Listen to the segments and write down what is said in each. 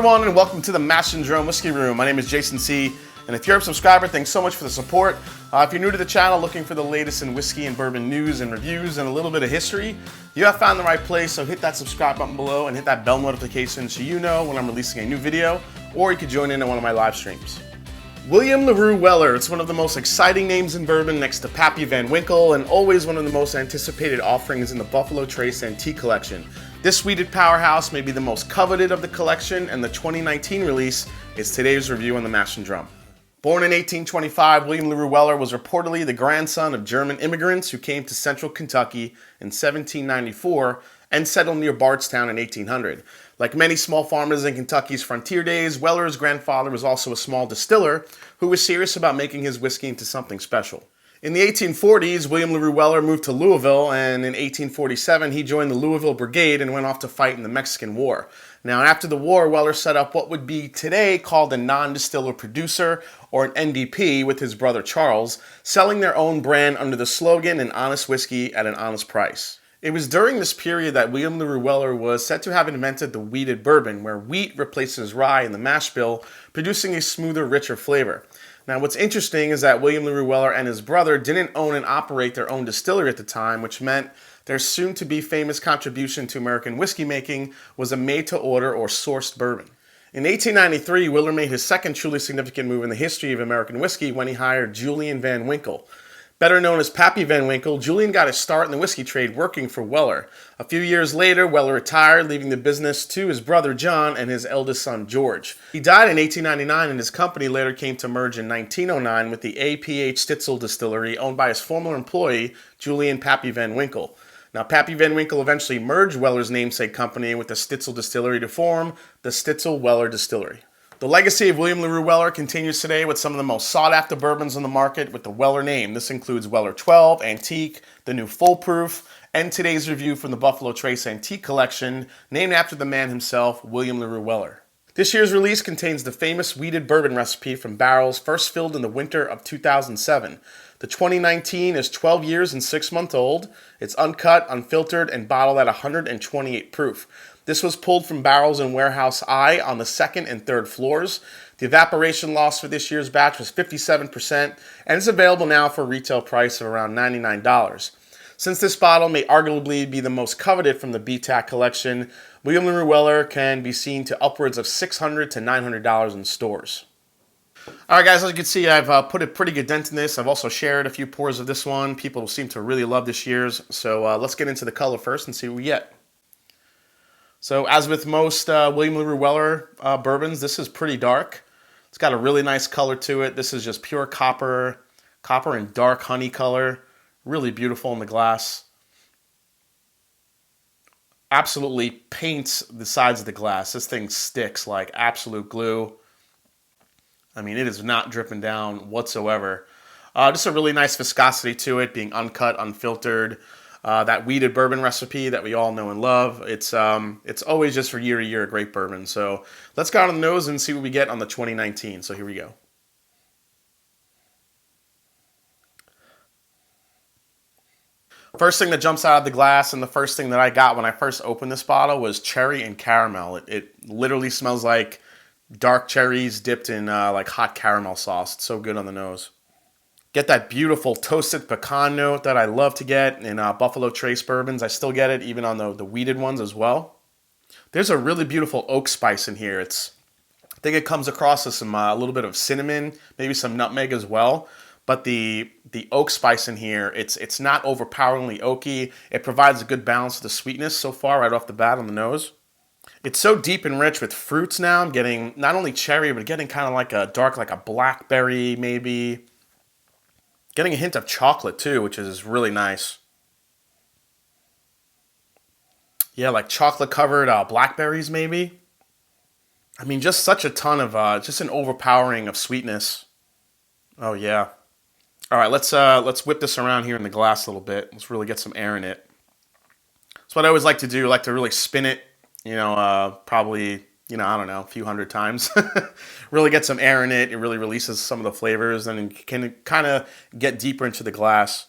everyone, and welcome to the Mash&Drum Whiskey Room. My name is Jason C, and if you're a subscriber, thanks so much for the support. If you're new to the channel looking for the latest in whiskey and bourbon news and reviews and a little bit of history, you have found the right place, so hit that subscribe button below and hit that bell notification so you know when I'm releasing a new video, or you could join in on one of my live streams. William Larue Weller, it's one of the most exciting names in bourbon next to Pappy Van Winkle, and always one of the most anticipated offerings in the Buffalo Trace Antique Collection. This wheated powerhouse may be the most coveted of the collection, and the 2019 release is today's review on the Mash&Drum. Born in 1825, William Larue Weller was reportedly the grandson of German immigrants who came to central Kentucky in 1794 and settled near Bardstown in 1800. Like many small farmers in Kentucky's frontier days, Weller's grandfather was also a small distiller who was serious about making his whiskey into something special. In the 1840s, William Larue Weller moved to Louisville, and in 1847 he joined the Louisville Brigade and went off to fight in the Mexican War. Now, after the war, Weller set up what would be today called a non-distiller producer, or an NDP, with his brother Charles, selling their own brand under the slogan "An honest whiskey at an honest price." It was during this period that William Larue Weller was said to have invented the wheated bourbon, where wheat replaces rye in the mash bill, producing a smoother, richer flavor. Now, what's interesting is that William Larue Weller and his brother didn't own and operate their own distillery at the time, which meant their soon-to-be famous contribution to American whiskey making was a made-to-order or sourced bourbon. In 1893, Weller made his second truly significant move in the history of American whiskey when he hired Julian Van Winkle. Better known as Pappy Van Winkle, Julian got his start in the whiskey trade working for Weller. A few years later, Weller retired, leaving the business to his brother John and his eldest son George. He died in 1899, and his company later came to merge in 1909 with the distilled distillery owned by his former employee, Julian Pappy Van Winkle. Now, Pappy Van Winkle eventually merged Weller's namesake company with the Stitzel distillery to form the Stitzel-Weller Distillery. The legacy of William Larue Weller continues today with some of the most sought-after bourbons on the market with the Weller name. This includes Weller 12, Antique, the new Full Proof, and today's review from the Buffalo Trace Antique Collection, named after the man himself, William Larue Weller. This year's release contains the famous wheated bourbon recipe from barrels first filled in the winter of 2007. The 2019 is 12 years and 6 months old. It's uncut, unfiltered, and bottled at 128 proof. This was pulled from barrels in Warehouse I on the second and third floors. The evaporation loss for this year's batch was 57%, and is available now for a retail price of around $99. Since this bottle may arguably be the most coveted from the BTAC collection, William Larue Weller can be seen to upwards of $600 to $900 in stores. Alright guys, as you can see, I've put a pretty good dent in this. I've also shared a few pours of this one. People seem to really love this year's, so let's get into the color first and see what we get. So as with most William Larue Weller bourbons, this is pretty dark. It's got a really nice color to it. This is just pure copper and dark honey color. Really beautiful in the glass. Absolutely paints the sides of the glass. This thing sticks like absolute glue. I mean, it is not dripping down whatsoever. Just a really nice viscosity to it, being uncut, unfiltered. That wheated bourbon recipe that we all know and love. It's always just for year to year a great bourbon. So let's go on the nose and see what we get on the 2019. So here we go. First thing that jumps out of the glass, and the first thing that I got when I first opened this bottle, was cherry and caramel. It literally smells like dark cherries dipped in like hot caramel sauce. It's so good on the nose. Get that beautiful toasted pecan note that I love to get in Buffalo Trace bourbons. I still get it even on the wheated ones as well. There's a really beautiful oak spice in here. I think it comes across as some a little bit of cinnamon, maybe some nutmeg as well. But the oak spice in here, it's not overpoweringly oaky. It provides a good balance of the sweetness so far right off the bat on the nose. It's so deep and rich with fruits now. I'm getting not only cherry, but getting kind of like a dark, like a blackberry maybe. Getting a hint of chocolate too, which is really nice. Yeah, like chocolate covered blackberries maybe. I mean, just such a ton of, just an overpowering of sweetness. Oh yeah. All right, let's whip this around here in the glass a little bit. Let's really get some air in it. That's what I always like to do. I like to really spin it, probably, I don't know, a few hundred times. Really get some air in it. It really releases some of the flavors, and you can kind of get deeper into the glass.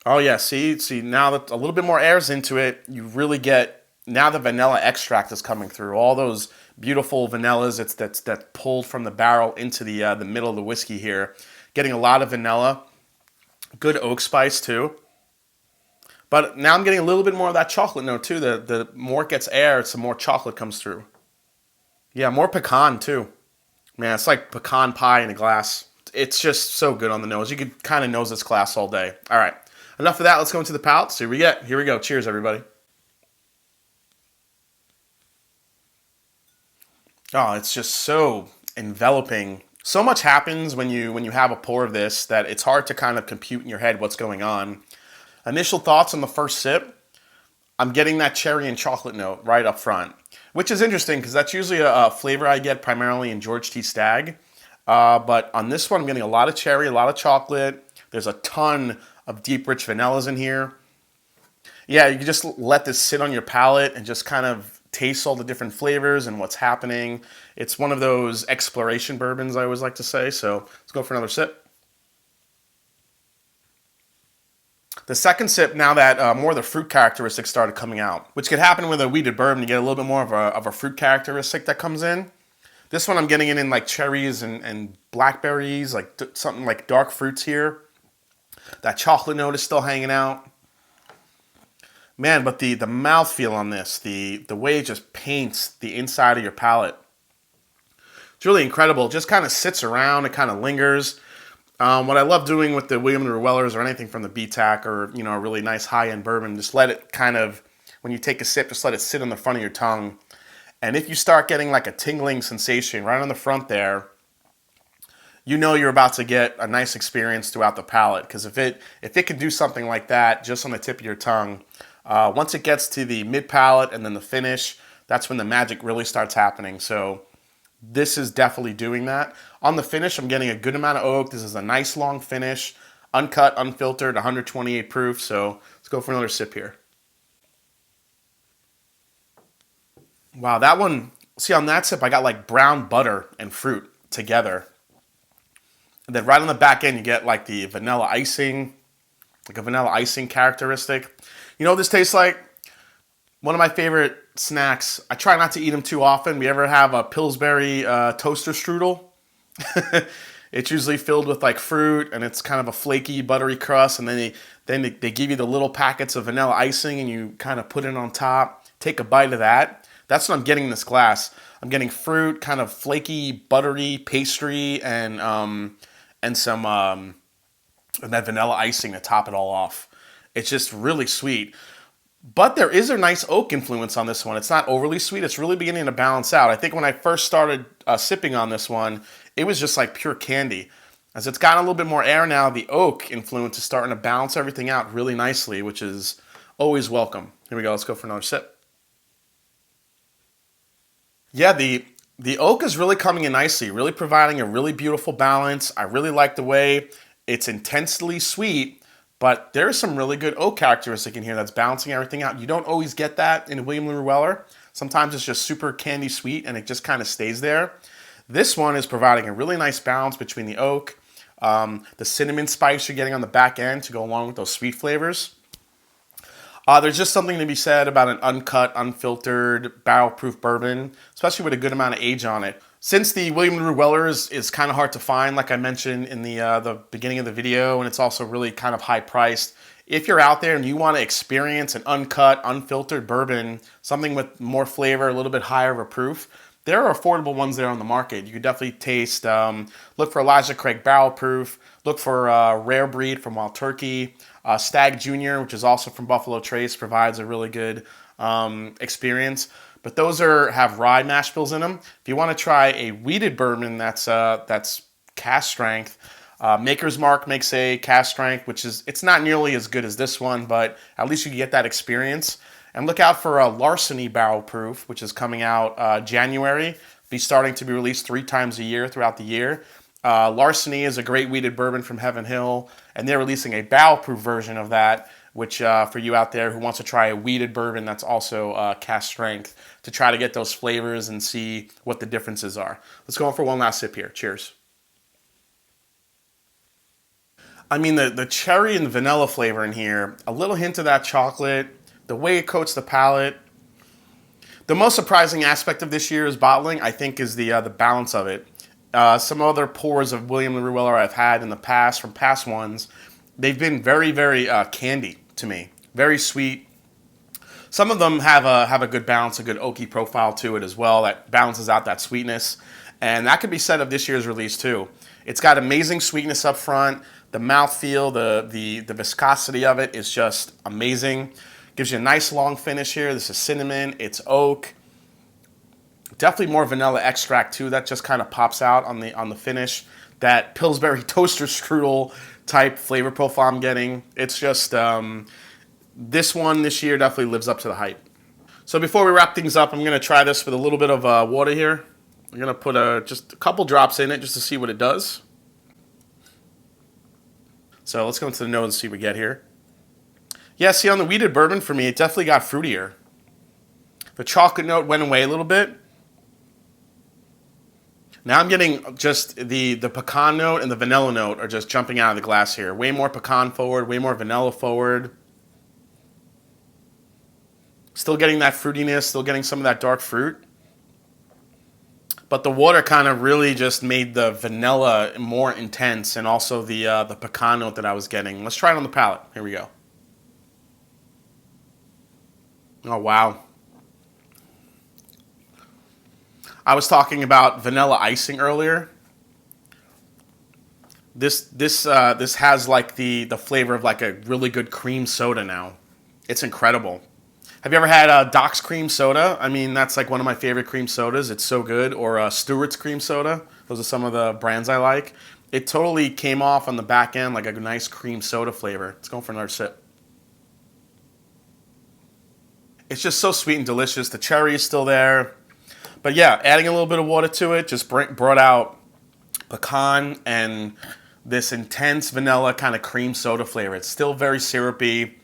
Oh yeah, see, now that a little bit more air's into it, you really get now the vanilla extract is coming through. All those beautiful vanillas that's pulled from the barrel into the middle of the whiskey here. Getting a lot of vanilla, good oak spice too. But now I'm getting a little bit more of that chocolate note too. The more it gets air, some more chocolate comes through. Yeah, more pecan too. Man, it's like pecan pie in a glass. It's just so good on the nose. You could kind of nose this glass all day. All right, enough of that. Let's go into the palate. See what we get. Here we go. Cheers, everybody. Oh, it's just so enveloping. So much happens when you have a pour of this that it's hard to kind of compute in your head what's going on. Initial thoughts on the first sip, I'm getting that cherry and chocolate note right up front, which is interesting because that's usually a flavor I get primarily in George T. Stagg. But on this one, I'm getting a lot of cherry, a lot of chocolate. There's a ton of deep, rich vanillas in here. Yeah, you can just let this sit on your palate and just kind of taste all the different flavors and what's happening. It's one of those exploration bourbons, I always like to say. So let's go for another sip. The second sip, now that more of the fruit characteristics started coming out, which could happen with a wheated bourbon. You get a little bit more of a fruit characteristic that comes in. This one I'm getting it in like cherries and blackberries, like something like dark fruits here. That chocolate note is still hanging out. Man, but the mouthfeel on this, the way it just paints the inside of your palate, it's really incredible. It just kind of sits around, it kind of lingers. What I love doing with the William Larue Wellers or anything from the BTAC or, you know, a really nice high-end bourbon, just let it kind of, when you take a sip, just let it sit on the front of your tongue. And if you start getting like a tingling sensation right on the front there, you know you're about to get a nice experience throughout the palate. Because if it can do something like that just on the tip of your tongue, once it gets to the mid palate and then the finish, that's when the magic really starts happening. So this is definitely doing that. On the finish, I'm getting a good amount of oak. This is a nice long finish, uncut, unfiltered, 128 proof. So let's go for another sip here. Wow, that one, see on that sip, I got like brown butter and fruit together. And then right on the back end, you get like the vanilla icing, like a vanilla icing characteristic. You know what this tastes like? One of my favorite snacks. I try not to eat them too often. We ever have a Pillsbury toaster strudel? It's usually filled with like fruit, and it's kind of a flaky, buttery crust. And then they give you the little packets of vanilla icing, and you kind of put it on top. Take a bite of that. That's what I'm getting in this glass. I'm getting fruit, kind of flaky, buttery pastry, and some and that vanilla icing to top it all off. It's just really sweet. But there is a nice oak influence on this one. It's not overly sweet. It's really beginning to balance out. I think when I first started sipping on this one, it was just like pure candy. As it's gotten a little bit more air now, the oak influence is starting to balance everything out really nicely, which is always welcome. Here we go. Let's go for another sip. Yeah, the oak is really coming in nicely, really providing a really beautiful balance. I really like the way it's intensely sweet, but there's some really good oak characteristic in here that's balancing everything out. You don't always get that in a William Larue Weller. Sometimes it's just super candy sweet and it just kind of stays there. This one is providing a really nice balance between the oak, the cinnamon spice you're getting on the back end to go along with those sweet flavors. There's just something to be said about an uncut, unfiltered, barrel-proof bourbon, especially with a good amount of age on it. Since the William Larue Weller is kind of hard to find, like I mentioned in the beginning of the video, and it's also really kind of high priced, if you're out there and you want to experience an uncut, unfiltered bourbon, something with more flavor, a little bit higher of a proof, there are affordable ones there on the market. You could definitely taste, look for Elijah Craig Barrel Proof, look for Rare Breed from Wild Turkey, Stag Jr., which is also from Buffalo Trace, provides a really good experience. But those have rye mash bills in them. If you want to try a wheated bourbon that's cask strength, Maker's Mark makes a cask strength, which it's not nearly as good as this one, but at least you can get that experience. And look out for a Larceny Barrel Proof, which is coming out January. Be starting to be released 3 times a year throughout the year. Larceny is a great wheated bourbon from Heaven Hill, and they're releasing a barrel-proof version of that, which for you out there who wants to try a wheated bourbon that's also cask strength, to try to get those flavors and see what the differences are. Let's go on for one last sip here. Cheers. I mean, the cherry and vanilla flavor in here, a little hint of that chocolate, the way it coats the palate, The most surprising aspect of this year's bottling, I think, is the balance of it. Some other pours of William Larue Weller I've had in the past, from past ones, they've been very, very candy to me. Very sweet. Some of them have a good balance, a good oaky profile to it as well that balances out that sweetness. And that could be said of this year's release too. It's got amazing sweetness up front. The mouthfeel, the viscosity of it is just amazing. Gives you a nice long finish here. This is cinnamon, it's oak. Definitely more vanilla extract too. That just kind of pops out on the finish. That Pillsbury toaster strudel type flavor profile I'm getting. It's just, this one this year definitely lives up to the hype. So before we wrap things up, I'm going to try this with a little bit of water here. I'm going to put just a couple drops in it just to see what it does. So let's go into the nose and see what we get here. Yeah, see, on the wheated bourbon for me, it definitely got fruitier. The chocolate note went away a little bit. Now I'm getting just the pecan note and the vanilla note are just jumping out of the glass here. Way more pecan forward, way more vanilla forward. Still getting that fruitiness, still getting some of that dark fruit. But the water kind of really just made the vanilla more intense, and also the pecan note that I was getting. Let's try it on the palate. Here we go. Oh, wow. I was talking about vanilla icing earlier. This has like the flavor of like a really good cream soda now. It's incredible. Have you ever had Doc's cream soda? I mean, that's like one of my favorite cream sodas. It's so good. Or Stewart's cream soda. Those are some of the brands I like. It totally came off on the back end like a nice cream soda flavor. Let's go for another sip. It's just so sweet and delicious. The cherry is still there. But yeah, adding a little bit of water to it just brought out pecan and this intense vanilla kind of cream soda flavor. It's still very syrupy.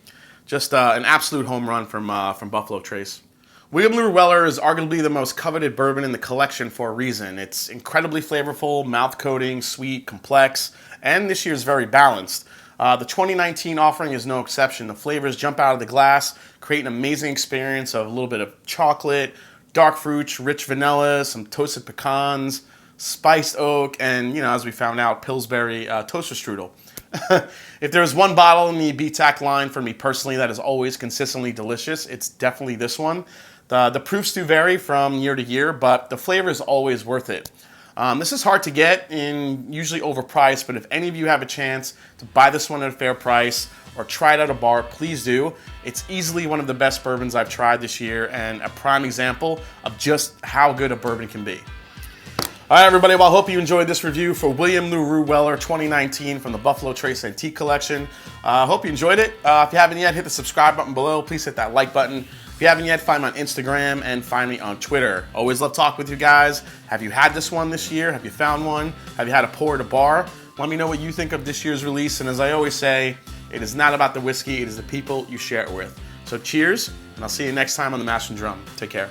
Just an absolute home run from Buffalo Trace. William Larue Weller is arguably the most coveted bourbon in the collection for a reason. It's incredibly flavorful, mouth-coating, sweet, complex, and this year's very balanced. The 2019 offering is no exception. The flavors jump out of the glass, create an amazing experience of a little bit of chocolate, dark fruits, rich vanilla, some toasted pecans, spiced oak, and, you know, as we found out, Pillsbury toaster strudel. If there's one bottle in the BTAC line for me personally that is always consistently delicious, it's definitely this one. The proofs do vary from year to year, but the flavor is always worth it. This is hard to get and usually overpriced, but if any of you have a chance to buy this one at a fair price or try it at a bar, please do. It's easily one of the best bourbons I've tried this year and a prime example of just how good a bourbon can be. All right, everybody, well, I hope you enjoyed this review for William Larue Weller 2019 from the Buffalo Trace Antique Collection. I hope you enjoyed it. If you haven't yet, hit the subscribe button below. Please hit that like button. If you haven't yet, find me on Instagram and find me on Twitter. Always love talking with you guys. Have you had this one this year? Have you found one? Have you had a pour at a bar? Let me know what you think of this year's release. And as I always say, it is not about the whiskey. It is the people you share it with. So cheers, and I'll see you next time on The Mash and Drum. Take care.